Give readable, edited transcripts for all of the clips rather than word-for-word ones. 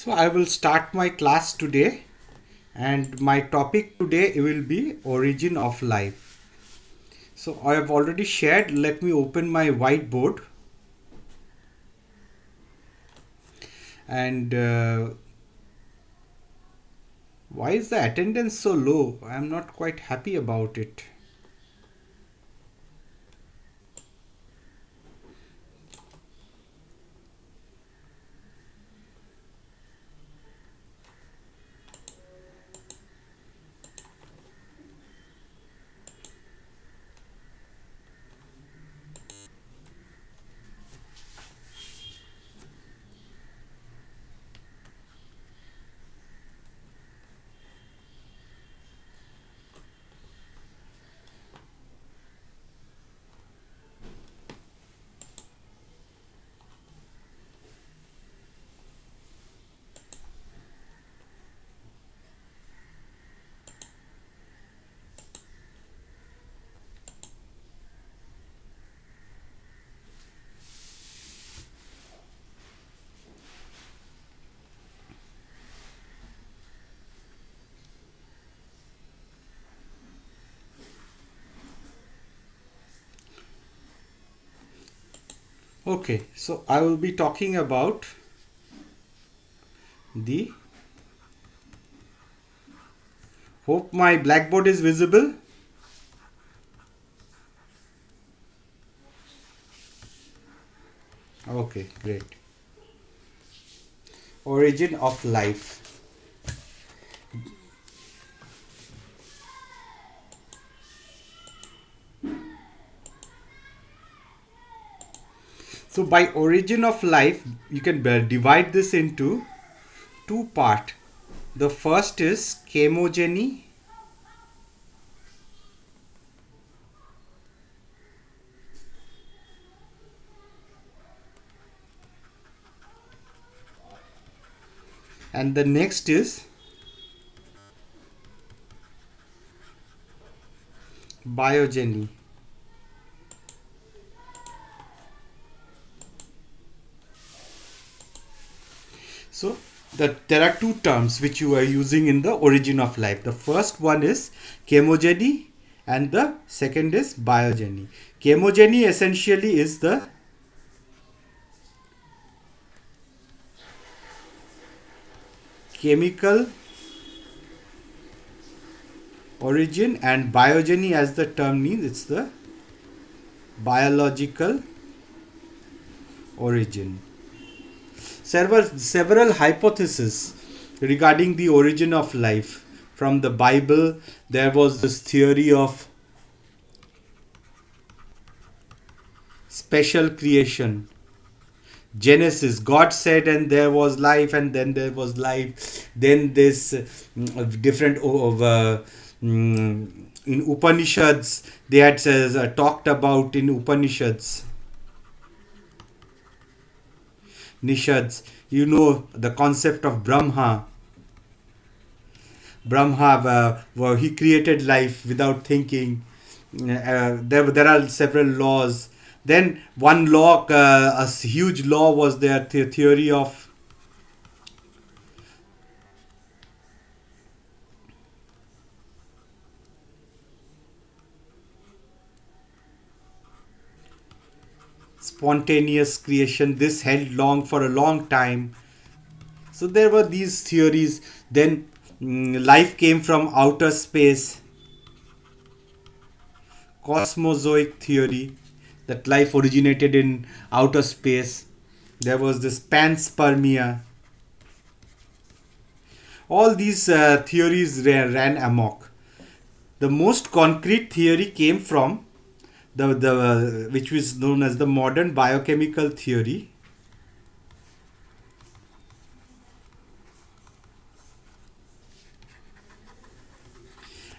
So I will start my class today, and my topic today will be origin of life. So I have already shared. Let me open my whiteboard, and why is the attendance so low? I am not quite happy about it. Okay, so I will be talking about the. Hope my blackboard is visible. Okay, great. Origin of life. So by origin of life, you can divide this into two part. The first is chemogeny, and the next is biogeny. So there are two terms which you are using in the origin of life. The first one is chemogeny and the second is biogeny. Chemogeny essentially is the chemical origin, and biogeny, as the term means, it's the biological origin. Several hypotheses regarding the origin of life. From the Bible, there was this theory of special creation. Genesis, God said, and there was life, and then there was life. Then this different in Upanishads, they had talked about in Upanishads. Nishads, you know the concept of Brahma. Brahma, he created life without thinking. There are several laws. Then one law, a huge law was there, the theory of spontaneous creation. This held long for a long time. So there were these theories. Then life came from outer space. Cosmozoic theory, that life originated in outer space. There was this panspermia. All these theories ran amok. The most concrete theory came from the which was known as the modern biochemical theory,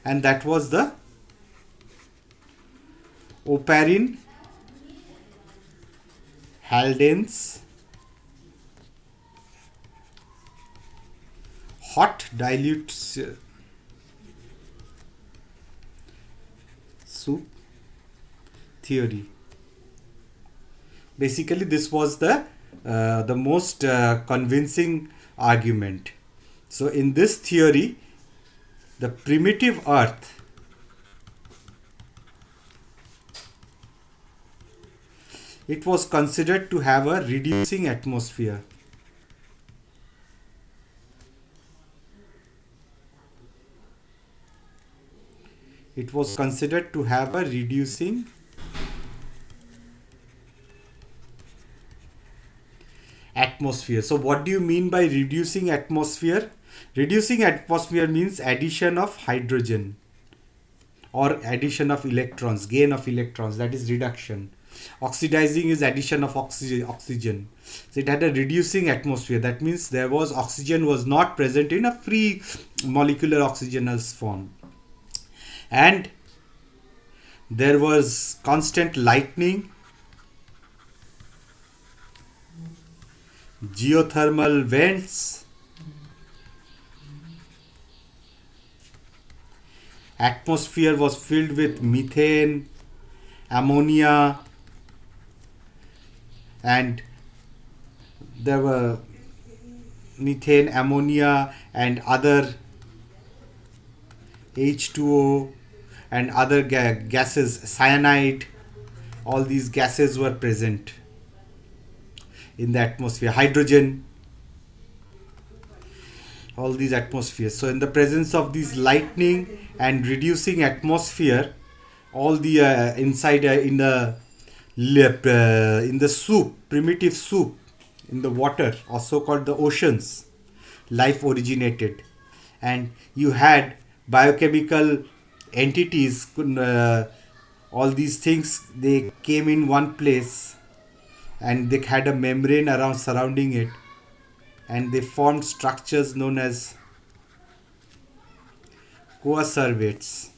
and that was the Oparin Haldane's hot dilute soup theory. Basically, this was the most convincing argument. So in this theory, the primitive Earth it was considered to have a reducing atmosphere. It was considered to have a reducing atmosphere. So what do you mean by reducing atmosphere? Reducing atmosphere means addition of hydrogen or addition of electrons, gain of electrons, that is reduction. Oxidizing is addition of oxygen. So it had a reducing atmosphere. That means there was oxygen was not present in a free molecular oxygenous form. And there was constant lightning, geothermal vents, atmosphere was filled with methane, ammonia, and there were methane, ammonia, and other H2O and other gases, cyanide. All these gases were present in the atmosphere. Hydrogen, all these atmospheres. So in the presence of these lightning and reducing atmosphere, all the inside in the soup, primitive soup, in the water, also called the oceans, life originated. And you had biochemical entities, all these things, they came in one place and they had a membrane around surrounding it, and they formed structures known as coacervates.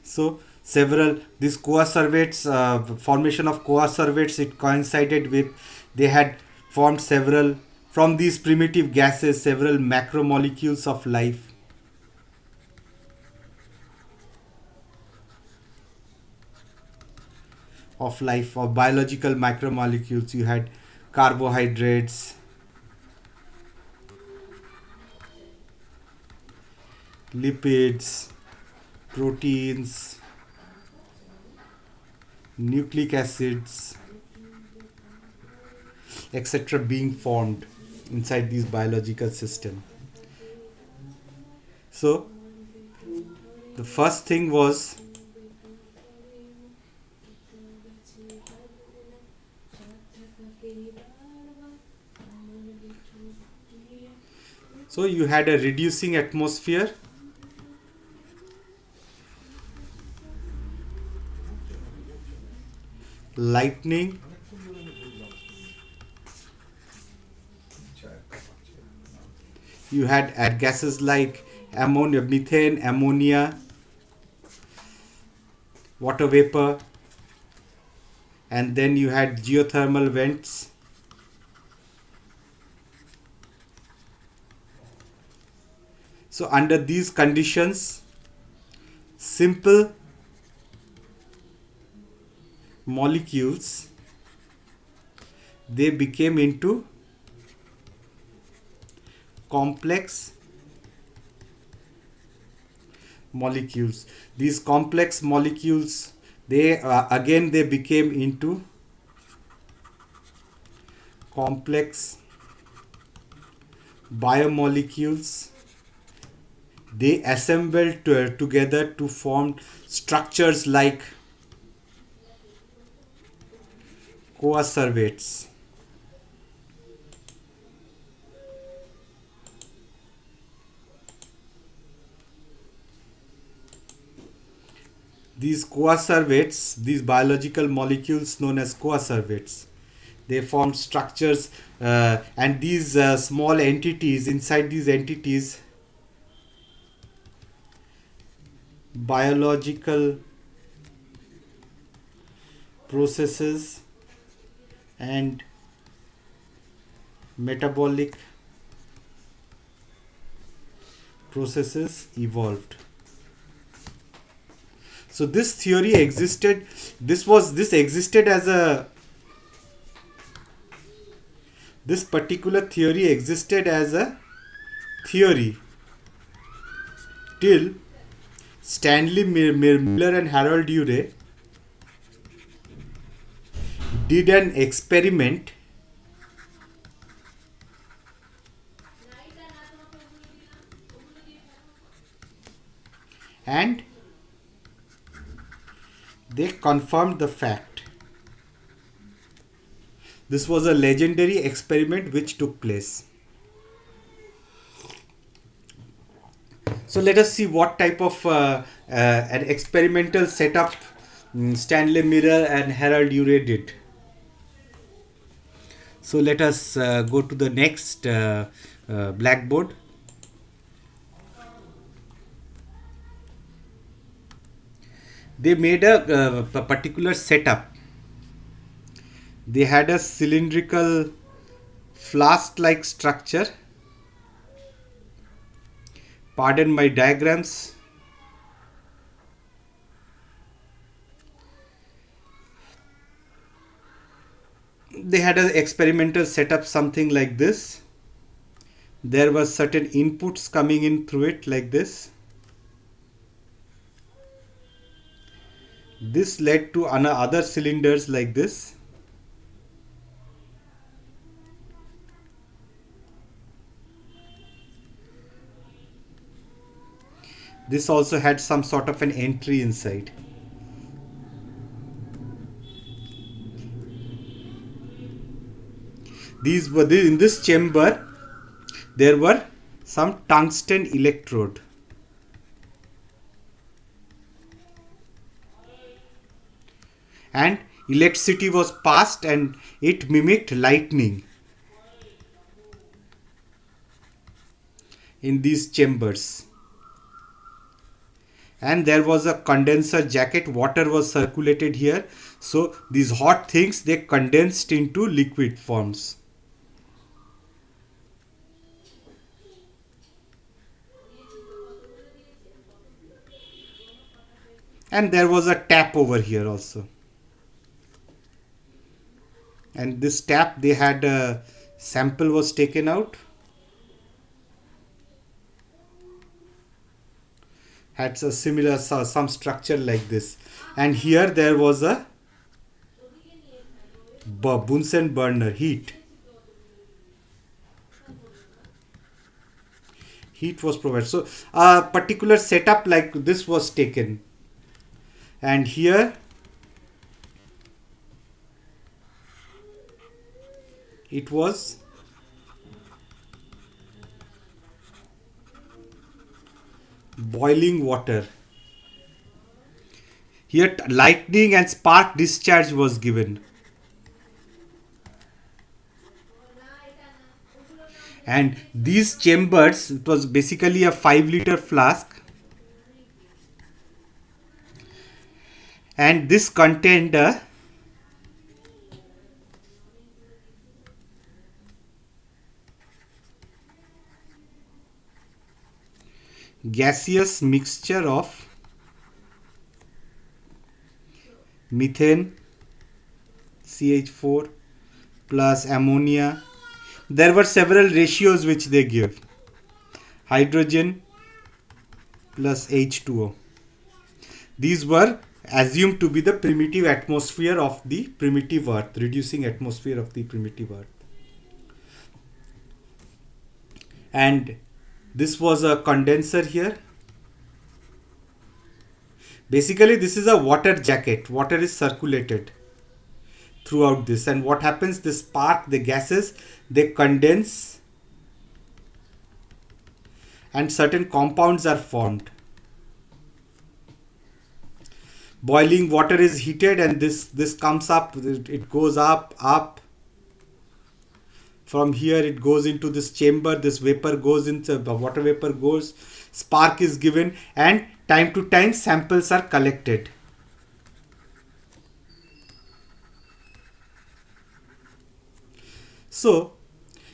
So several these coacervates, formation of coacervates, it coincided with, they had formed several, from these primitive gases, several macromolecules of life. Of biological macromolecules. You had carbohydrates, lipids, proteins, nucleic acids, etc. being formed inside these biological system. So the first thing was so you had a reducing atmosphere, lightning, you had gases like ammonia, methane, ammonia, water vapor, and then you had geothermal vents. So under these conditions, simple molecules, they became into complex molecules. These complex molecules, they again they became into complex biomolecules. They assembled together to form structures like coacervates. These coacervates, these biological molecules known as coacervates, they form structures, and these small entities, inside these entities, biological processes and metabolic processes evolved. So this theory existed. This existed as a this particular theory existed as a theory till Stanley Miller and Harold Urey did an experiment and they confirmed the fact. This was a legendary experiment which took place. So let us see what type of an experimental setup Stanley Miller and Harold Urey did. So let us go to the next blackboard. They made a particular setup. They had a cylindrical flask-like structure. Pardon my diagrams. They had an experimental setup something like this. There were certain inputs coming in through it like this. This led to other cylinders like this. This also had some sort of an entry inside. These were in this chamber. There were some tungsten electrode. And electricity was passed and it mimicked lightning in these chambers. And there was a condenser jacket. Water was circulated here. So these hot things, they condensed into liquid forms. And there was a tap over here also. And this tap, they had a sample was taken out. Had a similar some structure like this. And here there was a Bunsen burner, heat. Heat was provided. So a particular setup like this was taken. And here it was boiling water. Here lightning and spark discharge was given. And these chambers, it was basically a 5-liter flask. And this contained a gaseous mixture of methane, CH4 plus ammonia. There were several ratios which they give. Hydrogen plus H2O. These were assumed to be the primitive atmosphere of the primitive Earth, reducing atmosphere of the primitive Earth. And this was a condenser here. Basically, this is a water jacket. Water is circulated throughout this. And what happens? The spark, the gases, they condense and certain compounds are formed. Boiling water is heated and this comes up, it goes up. From here it goes into this chamber, this vapor goes into the water vapor goes, spark is given and time to time samples are collected. So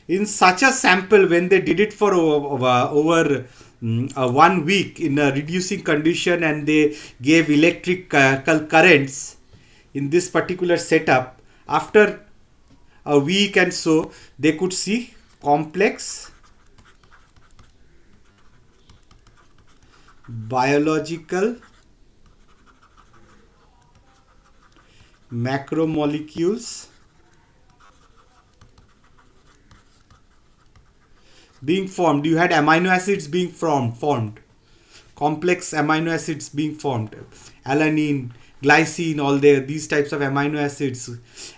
in such a sample, when they did it for over a 1 week in a reducing condition, and they gave electrical currents in this particular setup, after a week and so they could see complex biological macromolecules being formed. You had amino acids being formed, complex amino acids being formed, alanine, glycine, all these types of amino acids,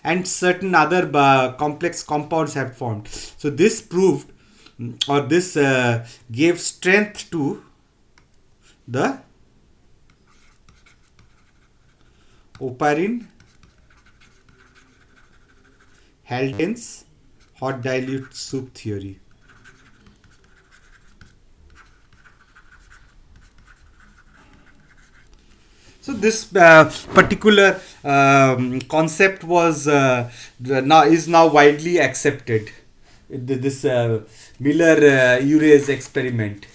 and certain other complex compounds have formed. So this proved, or this gave strength to the Oparin Haldane's hot dilute soup theory. So this particular concept was now widely accepted. This Miller Urey's experiment.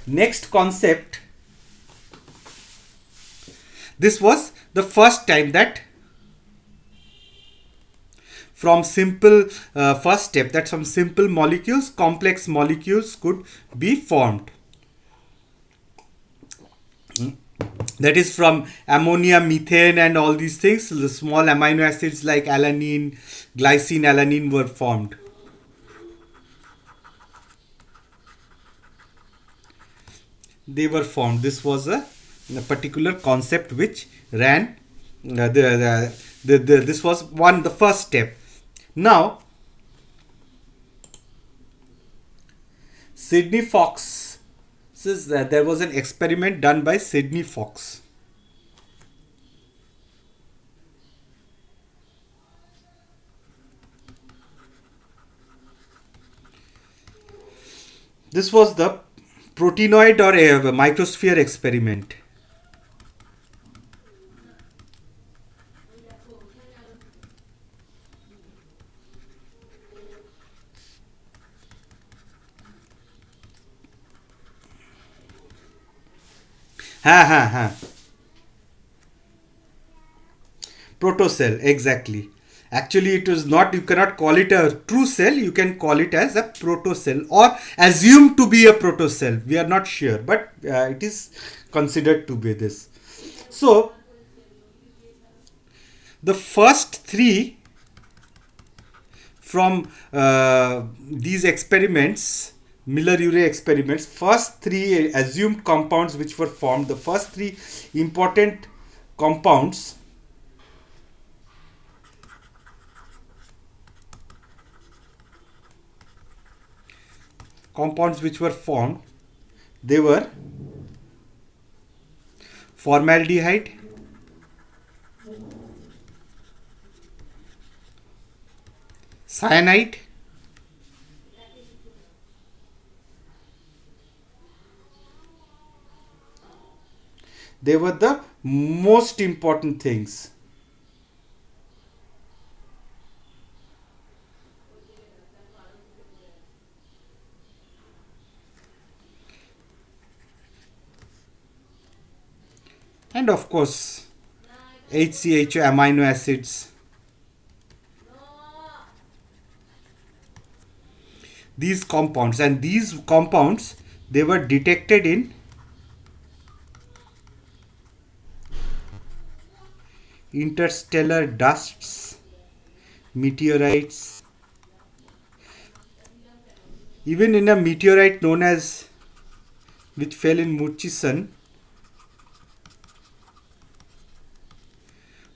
Next concept. This was the first time that from simple first step, that from simple molecules, complex molecules could be formed. That is, from ammonia, methane, and all these things, the small amino acids like alanine, glycine, alanine were formed. They were formed. This was a particular concept which ran. This was the first step. Now, Sidney Fox. There was an experiment done by Sidney Fox. This was the proteinoid or a microsphere experiment. Protocell, exactly. Actually, it is not, you cannot call it a true cell, you can call it as a protocell or assumed to be a protocell. We are not sure, but it is considered to be this. So, the first three from these experiments, Miller-Urey experiments, first three assumed compounds which were formed, the first three important compounds which were formed, they were formaldehyde, cyanide, they were the most important things. And of course, HCHO amino acids. These compounds, and these compounds, they were detected in interstellar dusts, meteorites, even in a meteorite known as, which fell in Murchison,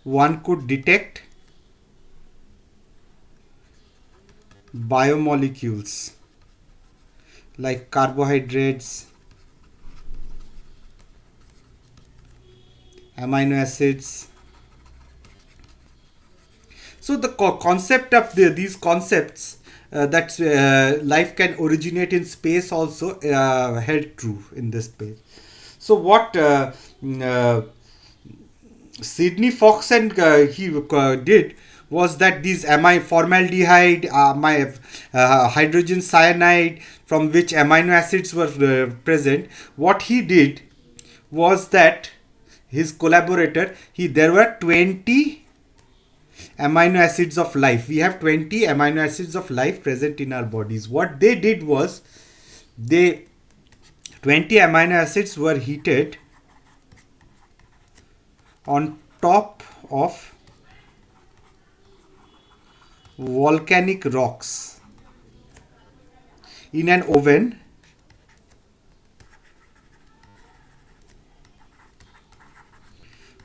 one could detect biomolecules like carbohydrates, amino acids. So the concept of these concepts that life can originate in space also held true in this space. So what Sidney Fox and he did was that these formaldehyde, hydrogen cyanide, from which amino acids were present. What he did was that his collaborator, there were 20 amino acids of life. We have 20 amino acids of life present in our bodies. What they did was, they 20 amino acids were heated on top of volcanic rocks in an oven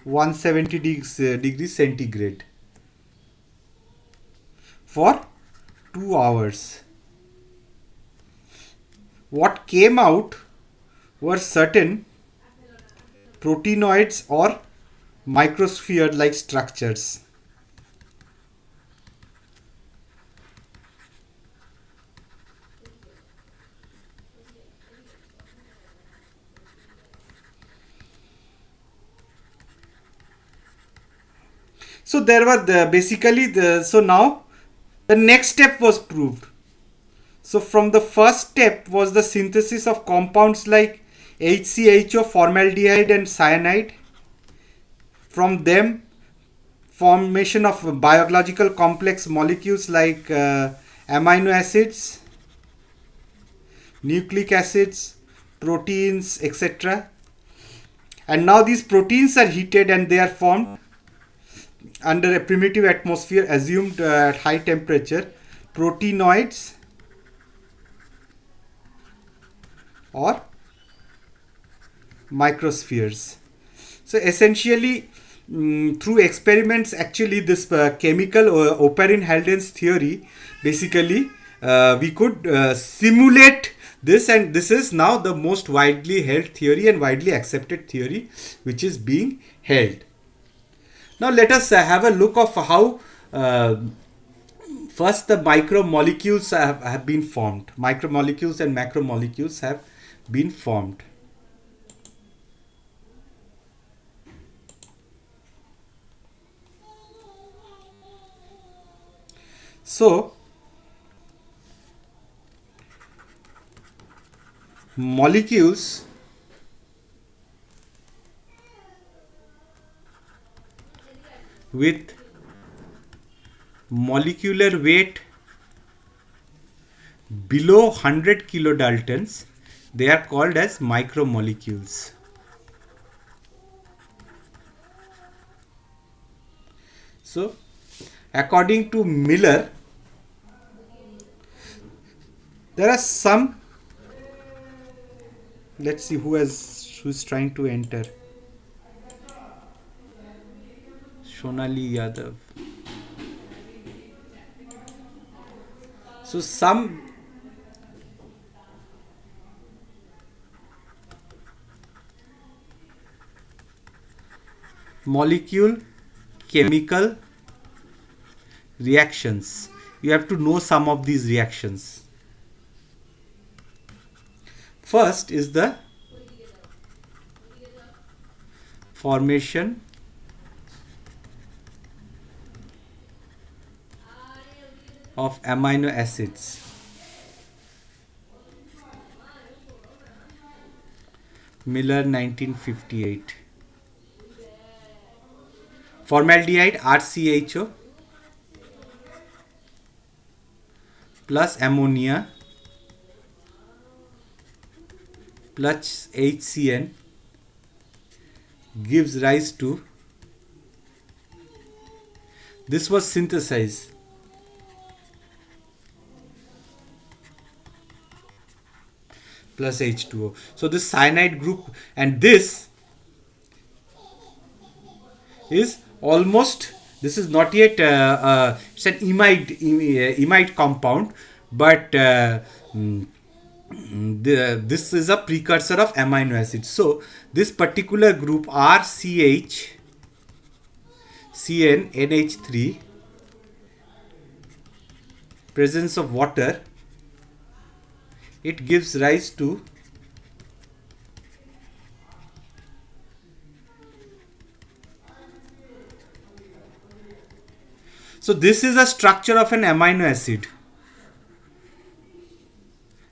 degrees centigrade for 2 hours. What came out were certain proteinoids or microsphere like structures. So there were so now the next step was proved. So from the first step was the synthesis of compounds like HCHO, formaldehyde and cyanide. From them, formation of biological complex molecules like amino acids, nucleic acids, proteins, etc. And now these proteins are heated and they are formed under a primitive atmosphere assumed at high temperature, proteinoids or microspheres. So essentially, through experiments, actually this chemical Oparin-Halden's theory, basically we could simulate this, and this is now the most widely held theory and widely accepted theory which is being held. Now let us have a look of how first the micromolecules have been formed. Micromolecules and macromolecules have been formed. So molecules with molecular weight below 100 kilodaltons, they are called as micromolecules. So according to Miller, there are some, let's see who's trying to enter. Shonali Yadav. So some molecule chemical reactions. You have to know some of these reactions. First is the formation of amino acids. Miller 1958. Formaldehyde RCHO plus ammonia plus HCN gives rise to, this was synthesized, plus H2O. So this cyanide group, and this is almost, this is not yet it's an imide compound, but this is a precursor of amino acids. So this particular group RCH CN NH3, presence of water, it gives rise to So this is a structure of an amino acid.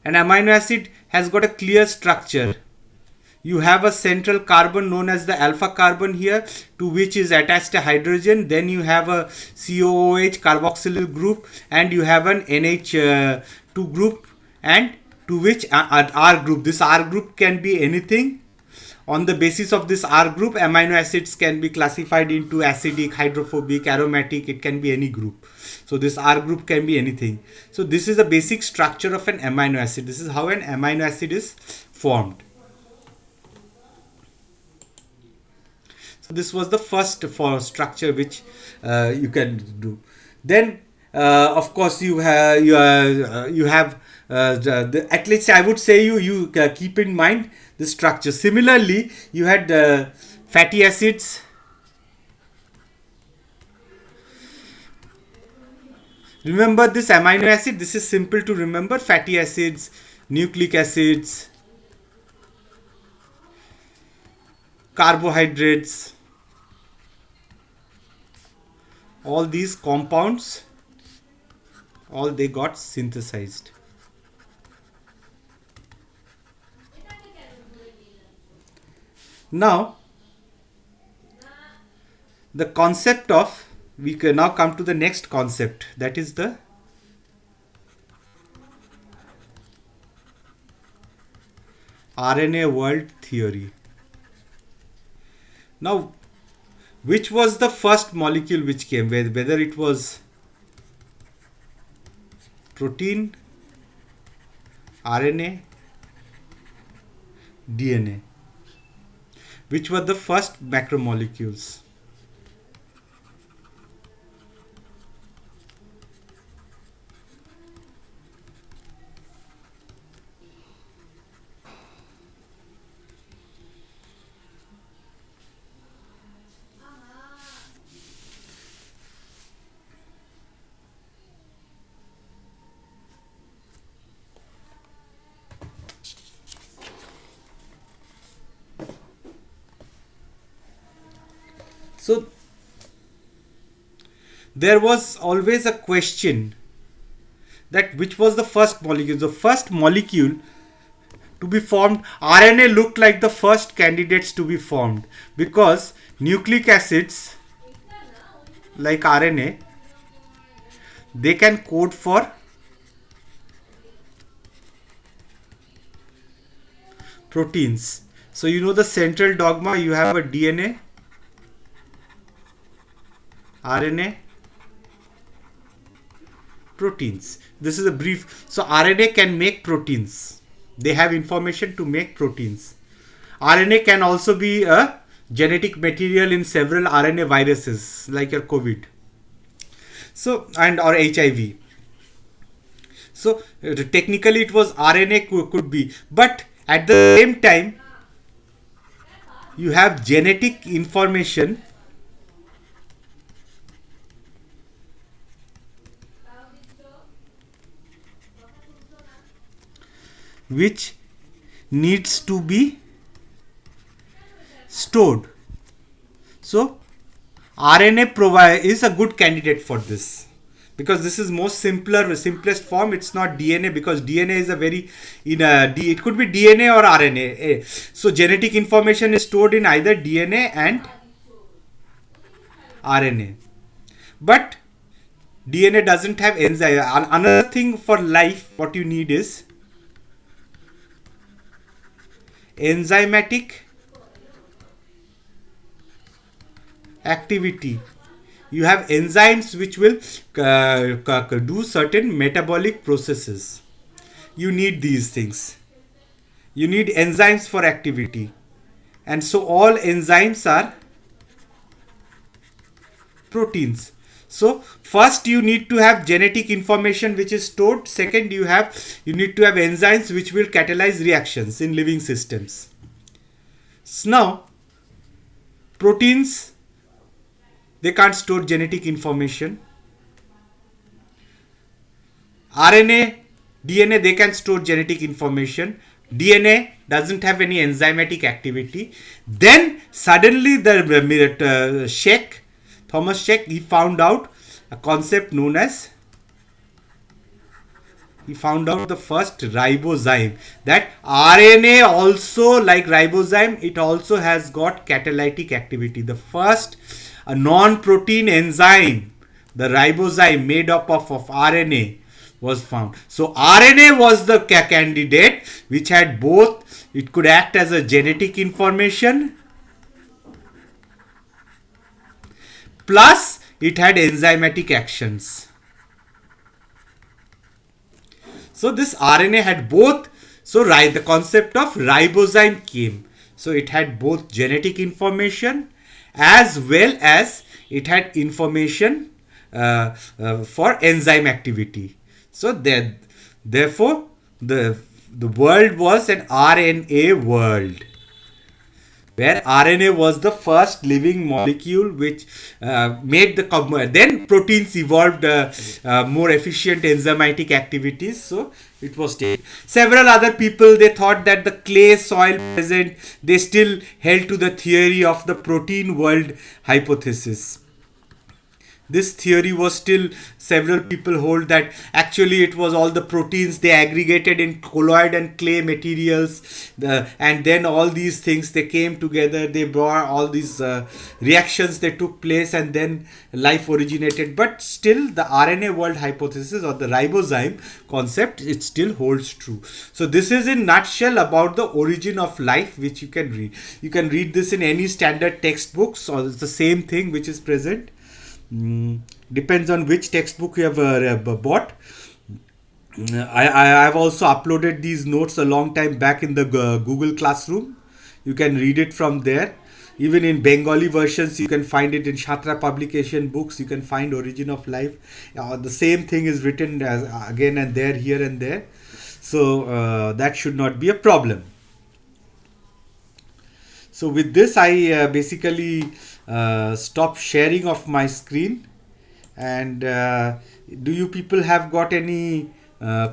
An amino acid has got a clear structure. You have a central carbon known as the alpha carbon here, to which is attached a hydrogen. Then you have a COOH carboxylyl group, and you have an NH2 group, and to which R group. This R group can be anything. On the basis of this R group, amino acids can be classified into acidic, hydrophobic, aromatic. It can be any group. So this R group can be anything. So this is the basic structure of an amino acid. This is how an amino acid is formed. So this was the first for structure which you can do. Then of course you have at least I would say you keep in mind the structure. Similarly, you had fatty acids. Remember this amino acid. This is simple to remember. Fatty acids, nucleic acids, carbohydrates. All these compounds, all they got synthesized. Now, the concept of, we can now come to the next concept, that is the RNA world theory. Now, which was the first molecule which came, whether it was protein, RNA, DNA? Which were the first macromolecules? So there was always a question that which was the first molecule. The first molecule to be formed, RNA looked like the first candidates to be formed, because nucleic acids like RNA, they can code for proteins. So you know the central dogma, you have a DNA, RNA, proteins. This is a brief. So RNA can make proteins. They have information to make proteins. RNA can also be a genetic material in several RNA viruses like your COVID. So, and or HIV. So technically it was RNA could be, but at the same time you have genetic information which needs to be stored. So RNA is a good candidate for this, because this is simplest form. It's not DNA, because DNA is a very it could be DNA or RNA. So genetic information is stored in either DNA and RNA, but DNA doesn't have enzyme. Another thing for life, what you need is enzymatic activity. You have enzymes which will do certain metabolic processes. You need these things. You need enzymes for activity, and so all enzymes are proteins. So first you need to have genetic information which is stored. Second, you need to have enzymes which will catalyze reactions in living systems. So now proteins, they can't store genetic information. RNA, DNA, they can store genetic information. DNA doesn't have any enzymatic activity. Then suddenly the Thomas Sheck, he found out a concept known as, he found out the first ribozyme. That RNA also, like ribozyme, it also has got catalytic activity. The first a non-protein enzyme, the ribozyme made up of RNA, was found. So RNA was the candidate which had both, it could act as a genetic information, plus it had enzymatic actions. So this RNA had both. So the concept of ribozyme came. So it had both genetic information as well as it had information for enzyme activity. So therefore the world was an RNA world, where RNA was the first living molecule which made the then proteins evolved more efficient enzymatic activities. So it was taken. Several other people, they thought that the clay soil present, they still held to the theory of the protein world hypothesis. This theory was still, several people hold that actually it was all the proteins, they aggregated in colloid and clay materials, and then all these things, they came together, they brought all these reactions, they took place, and then life originated. But still the RNA world hypothesis or the ribozyme concept, it still holds true. So this is in nutshell about the origin of life, which you can read. You can read this in any standard textbooks, or it's the same thing which is present. Depends on which textbook you have bought. I've also uploaded these notes a long time back in the Google Classroom. You can read it from there. Even in Bengali versions, you can find it in Shatra publication books. You can find Origin of Life. The same thing is written as again and there, here and there. So that should not be a problem. So with this, I basically stop sharing of my screen. And do you people have got any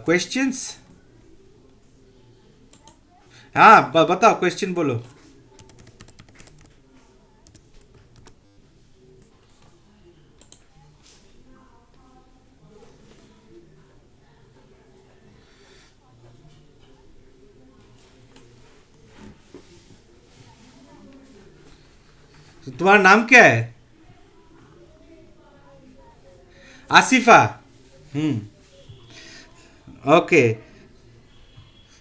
questions? हाँ बताओ, question बोलो. तो तुम्हारा नाम क्या है? Asifa. Okay.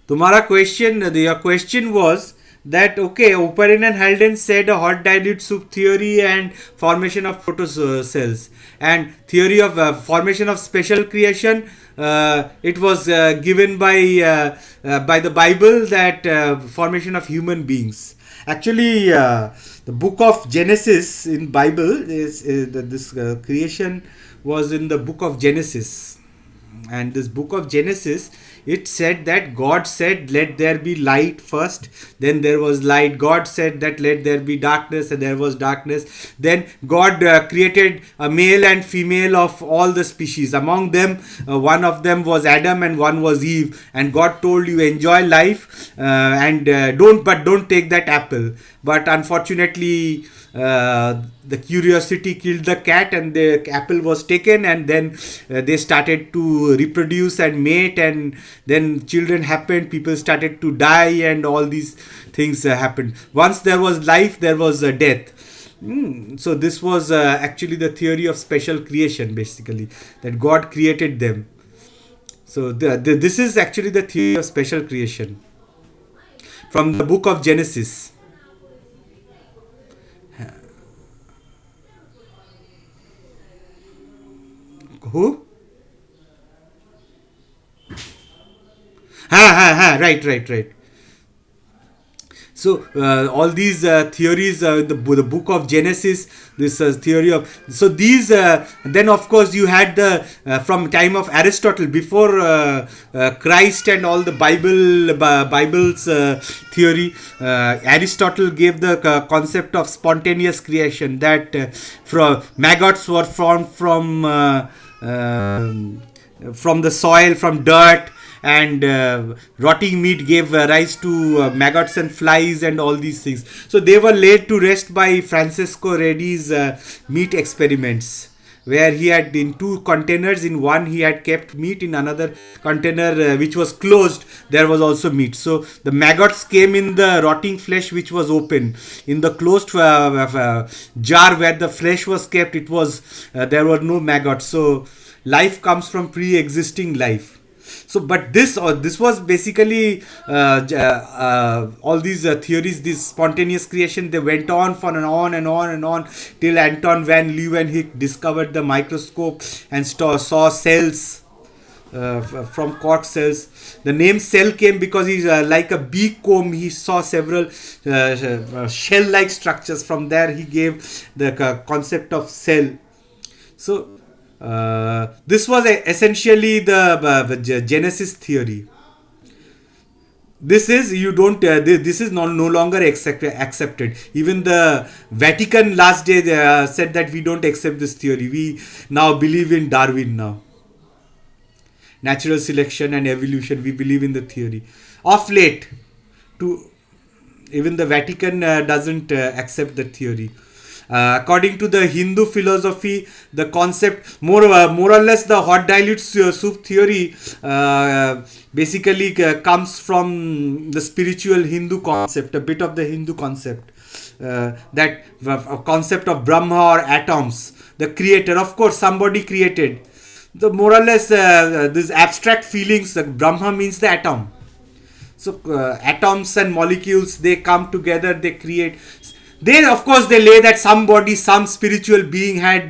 तुम्हारा question, your question was that okay, Oparin and Halden said a hot dilute soup theory and formation of protocells, and theory of formation of special creation. It was given by the Bible, that formation of human beings. Actually, the book of Genesis in Bible is this creation was in the book of Genesis. And this book of Genesis, it said that God said, let there be light first, then there was light. God said that let there be darkness, and there was darkness. Then God created a male and female of all the species. Among them, one of them was Adam and one was Eve. And God told you, enjoy life and don't take that apple. But unfortunately, the curiosity killed the cat, and the apple was taken, and then they started to reproduce and mate, and then children happened, people started to die, and all these things happened. Once there was life, there was death. So this was actually the theory of special creation, basically, that God created them. So this is actually the theory of special creation from the book of Genesis. Who? Right. So all these theories, the book of Genesis, this theory of, so these then of course you had the from time of Aristotle, before Christ and all the Bible's theory. Aristotle gave the concept of spontaneous creation, that from maggots were formed from the soil, from dirt, and rotting meat gave rise to maggots and flies and all these things. So they were laid to rest by Francesco Redi's meat experiments. where he had in two containers. In one he had kept meat, in another container which was closed there was also meat. So the maggots came in the rotting flesh which was open. In the closed jar where the flesh was kept, it was there were no maggots. So life comes from pre-existing life. So but this was basically all these theories, this spontaneous creation, they went on for and on and on and on till Anton van Leeuwenhoek discovered the microscope and saw cells from cork cells. The name cell came because he's like a bee comb, he saw several shell like structures. From there he gave the concept of cell. So this was essentially the Genesis theory. This is you don't. This is no longer accepted. Even the Vatican last day said that we don't accept this theory. We now believe in Darwin now. Natural selection and evolution. We believe in the theory. Of late, to even the Vatican doesn't accept the theory. According to the Hindu philosophy, the concept more or less the hot dilute soup theory basically comes from the spiritual Hindu concept, a bit of the Hindu concept. That concept of Brahma or atoms, the creator. Of course, somebody created. The more or less these abstract feelings. Brahma means the atom. So atoms and molecules, they come together, they create. They, of course, they lay that somebody, some spiritual being had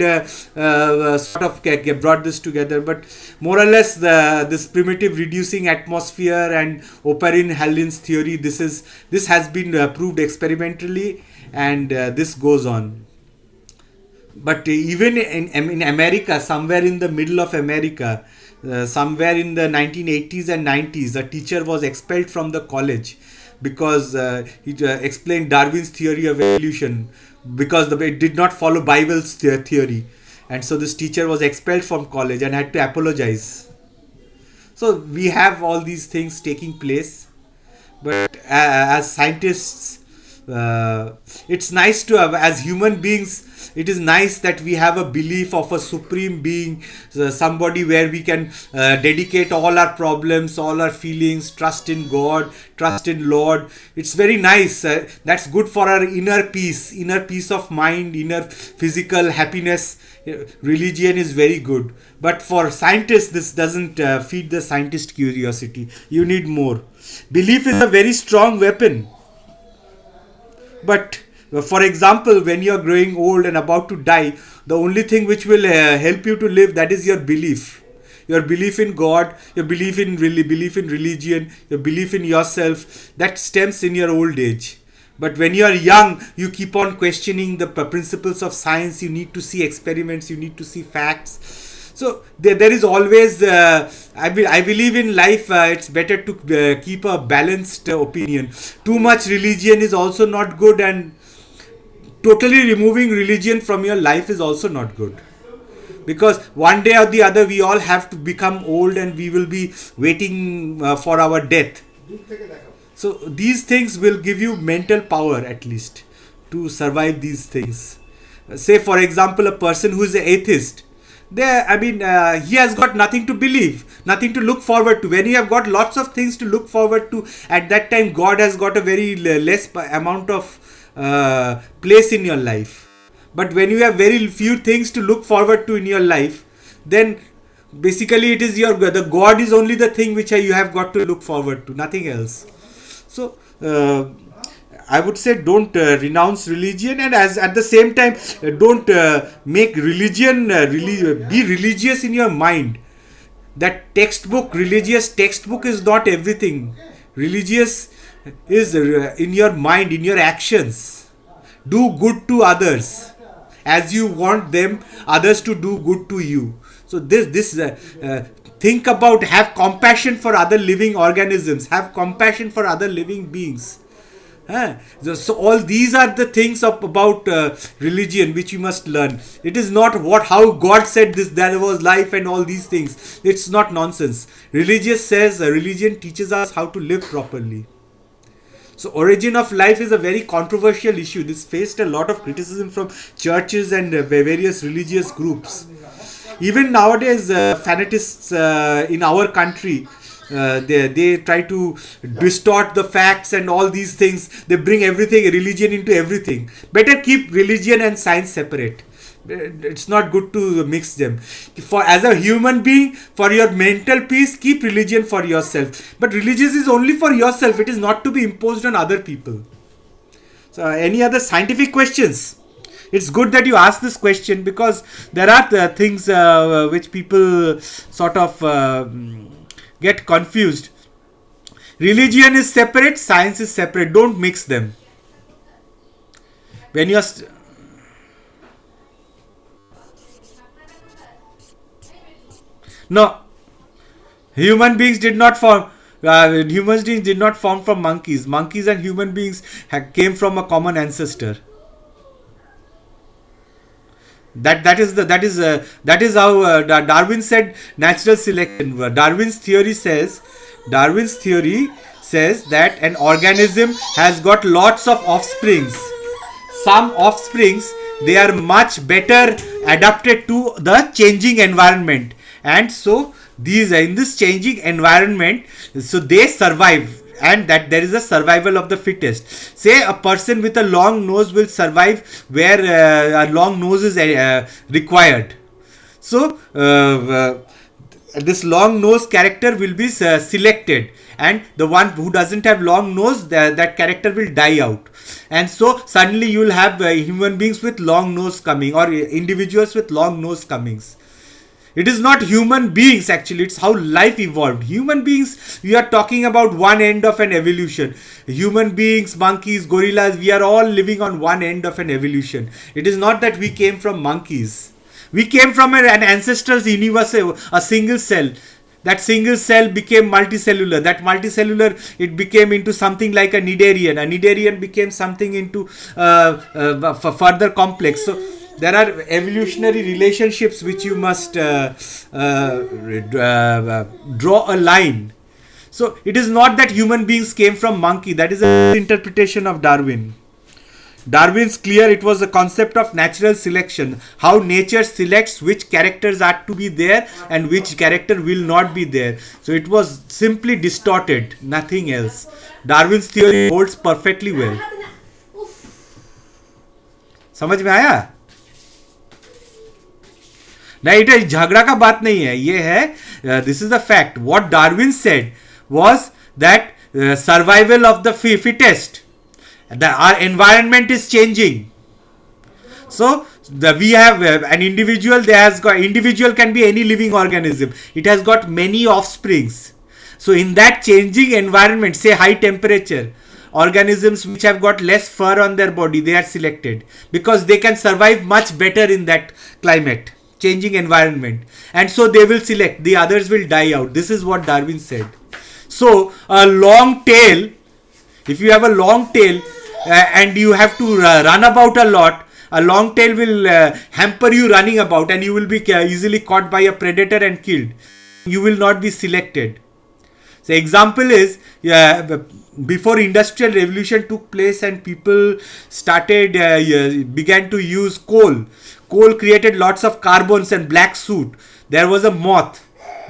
sort of brought this together. But more or less, this primitive reducing atmosphere and Oparin-Hallin's theory, this has been proved experimentally, and this goes on. But even in America, somewhere in the middle of America, somewhere in the 1980s and 90s, a teacher was expelled from the college because he explained Darwin's theory of evolution, because it did not follow Bible's theory. And so this teacher was expelled from college and had to apologize. So we have all these things taking place. But as scientists, it's nice to have, as human beings, it is nice that we have a belief of a supreme being, somebody where we can dedicate all our problems, all our feelings, trust in God, trust in Lord. It's very nice. That's good for our inner peace of mind, inner physical happiness. Religion is very good. But for scientists, this doesn't feed the scientist curiosity. You need more. Belief is a very strong weapon. But for example, when you are growing old and about to die, the only thing which will help you to live, that is your belief. Your belief in God, your belief in religion, your belief in yourself, that stems in your old age. But when you are young, you keep on questioning the principles of science. You need to see experiments, you need to see facts. So there is always, I believe in life, it's better to keep a balanced opinion. Too much religion is also not good, and totally removing religion from your life is also not good. Because one day or the other, we all have to become old and we will be waiting for our death. So these things will give you mental power, at least, to survive these things. Say, for example, a person who is an atheist. He has got nothing to believe, nothing to look forward to. When you have got lots of things to look forward to, at that time God has got a very less amount of place in your life. But when you have very few things to look forward to in your life, then basically it is the God is only the thing which you have got to look forward to, nothing else. So I would say don't renounce religion, and as at the same time don't make religion be religious in your mind. That religious textbook is not everything. Religious is in your mind, in your actions. Do good to others as you want others to do good to you. So think about, have compassion for other living organisms, have compassion for other living beings. So all these are the things about religion which you must learn. It is not how God said this, there was life and all these things. It's not nonsense. Religion teaches us how to live properly. So origin of life is a very controversial issue. This faced a lot of criticism from churches and various religious groups. Even nowadays, fanatists in our country, they try to distort the facts and all these things. They bring everything, religion into everything. Better keep religion and science separate. It's not good to mix them. For as a human being, for your mental peace, keep religion for yourself. But religious is only for yourself. It is not to be imposed on other people. So, any other scientific questions? It's good that you ask this question, because there are things which people sort of get confused. Religion is separate, science is separate. Don't mix them. When you're no, human beings did not form. Human beings did not form from monkeys. Monkeys and human beings came from a common ancestor. That is how Darwin said natural selection. Darwin's theory says that an organism has got lots of offsprings. Some offsprings, they are much better adapted to the changing environment, and so these in this changing environment, so they survive, and that there is a survival of the fittest. Say a person with a long nose will survive where a long nose is required. So this long nose character will be selected, and the one who doesn't have long nose, that character will die out. And so suddenly you will have human beings with long nose coming, or individuals with long nose comings. It is not human beings actually, it's how life evolved. Human beings, we are talking about one end of an evolution. Human beings, monkeys, gorillas, we are all living on one end of an evolution. It is not that we came from monkeys. We came from an ancestral universe, a single cell. That single cell became multicellular. That multicellular, it became into something like a Cnidarian. A Cnidarian became something into further complex. So there are evolutionary relationships which you must draw a line. So it is not that human beings came from monkey. That is an interpretation of Darwin. Darwin's clear, it was a concept of natural selection, how nature selects which characters are to be there and which character will not be there. So it was simply distorted, nothing else. Darwin's theory holds perfectly well. समझ में आया? नहीं, ये झगड़ा का बात नहीं है, ये है this is the fact. What Darwin said was that survival of the fittest. Our environment is changing. So we have an individual. Individual can be any living organism. It has got many offsprings. So in that changing environment, say high temperature, organisms which have got less fur on their body, they are selected because they can survive much better in that climate, changing environment, and so they will select. The others will die out. This is what Darwin said. So a long tail. If you have a long tail and you have to run about a lot, a long tail will hamper you running about, and you will be easily caught by a predator and killed. You will not be selected. So example is before industrial revolution took place and people started began to use coal. Coal created lots of carbons and black soot. There was a moth,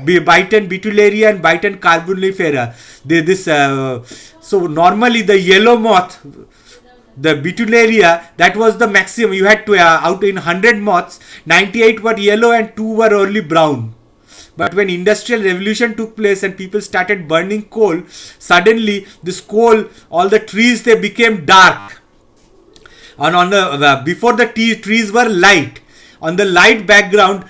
Biton Betullaria and Biton carbonifera. So normally the yellow moth, the Betullaria, that was the maximum. You had to out in 100 moths, 98 were yellow and 2 were only brown. But when industrial revolution took place and people started burning coal, suddenly this coal, all the trees, they became dark. And on the before the trees were light. On the light background,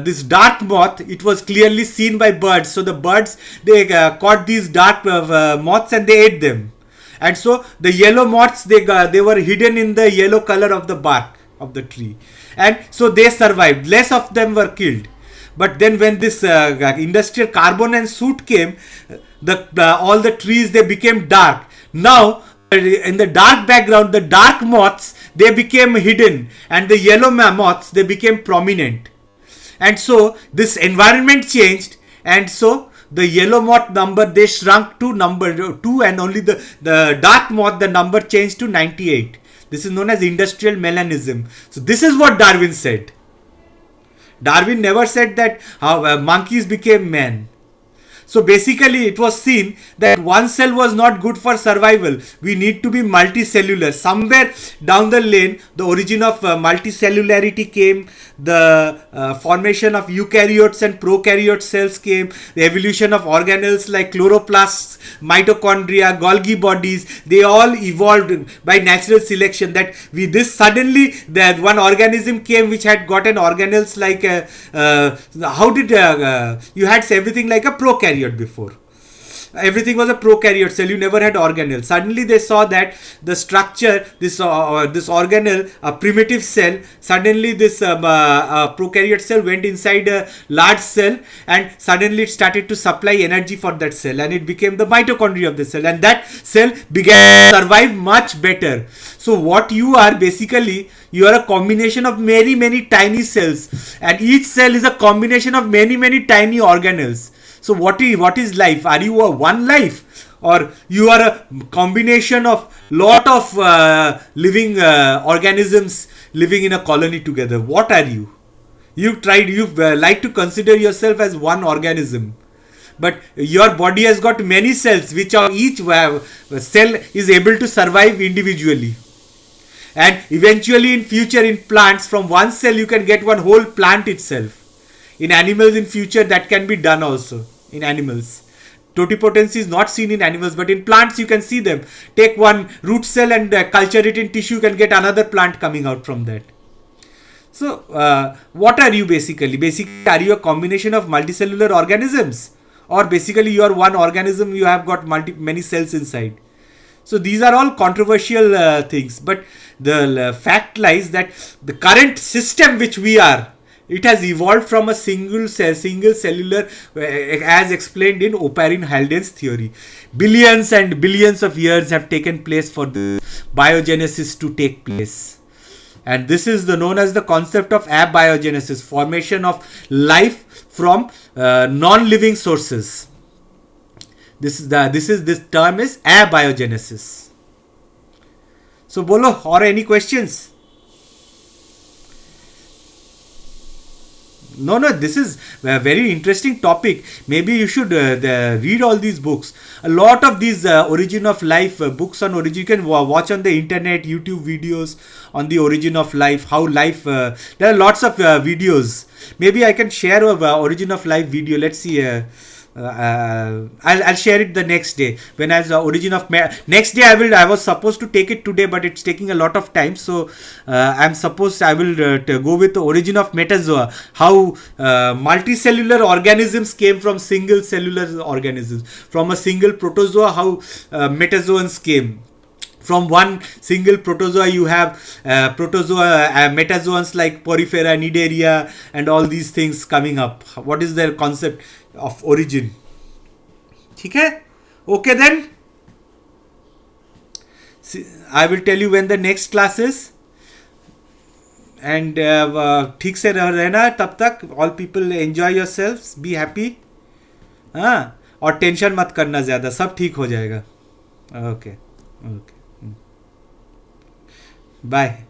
this dark moth, it was clearly seen by birds. So the birds, they caught these dark moths and they ate them. And so the yellow moths, they were hidden in the yellow color of the bark of the tree. And so they survived. Less of them were killed. But then when this industrial carbon and soot came, all the trees, they became dark. Now, in the dark background, the dark moths, they became hidden, and the yellow moths, they became prominent. And so this environment changed, and so the yellow moth number, they shrunk to number 2, and only the dark moth, the number changed to 98. This is known as industrial melanism. So this is what Darwin said. Darwin never said that how monkeys became men. So basically, it was seen that one cell was not good for survival. We need to be multicellular. Somewhere down the lane, the origin of multicellularity came, the formation of eukaryotes and prokaryote cells came, the evolution of organelles like chloroplasts, mitochondria, Golgi bodies. They all evolved by natural selection. That we this suddenly that one organism came which had gotten organelles like how did you had everything like a prokaryote before. Everything was a prokaryote cell. You never had organelle. Suddenly they saw that the structure, this organelle, a primitive cell. Suddenly this prokaryote cell went inside a large cell, and suddenly it started to supply energy for that cell, and it became the mitochondria of the cell, and that cell began to survive much better. So what you are basically, you are a combination of many tiny cells, and each cell is a combination of many tiny organelles. So what is life? Are you a one life, or you are a combination of lot of living organisms living in a colony together? What are you? You like to consider yourself as one organism, but your body has got many cells, which are each cell is able to survive individually. And eventually in future, in plants, from one cell you can get one whole plant itself. In animals in future, that can be done also. In animals, totipotency is not seen in animals, but in plants you can see them. Take one root cell and culture it in tissue, you can get another plant coming out from that. So what are you basically? Basically, are you a combination of multicellular organisms, or basically you are one organism, you have got many cells inside? So these are all controversial things, but the fact lies that the current system which we are, it has evolved from a single cellular, as explained in Oparin Haldane's theory. Billions and billions of years have taken place for the biogenesis to take place. And this is known as the concept of abiogenesis, formation of life from non-living sources. This term is abiogenesis. So bolo, or any questions? No, this is a very interesting topic. Maybe you should read all these books. A lot of these origin of life books on origin, you can watch on the internet, YouTube videos on the origin of life, how life, there are lots of videos. Maybe I can share a origin of life video. Let's see. I'll share it the next day when as origin of next day I was supposed to take it today, but it's taking a lot of time, so I will go with the origin of metazoa, how multicellular organisms came from single cellular organisms. From a single protozoa, how metazoans came. From one single protozoa you have metazoans like Porifera, Cnidaria, and all these things coming up. What is their concept of origin? Okay, okay then. See, I will tell you when the next class is. And ठीक से रहना तब तक. All people enjoy yourselves, be happy. हाँ, और tension मत करना ज़्यादा, सब ठीक हो जाएगा. Okay. Bye.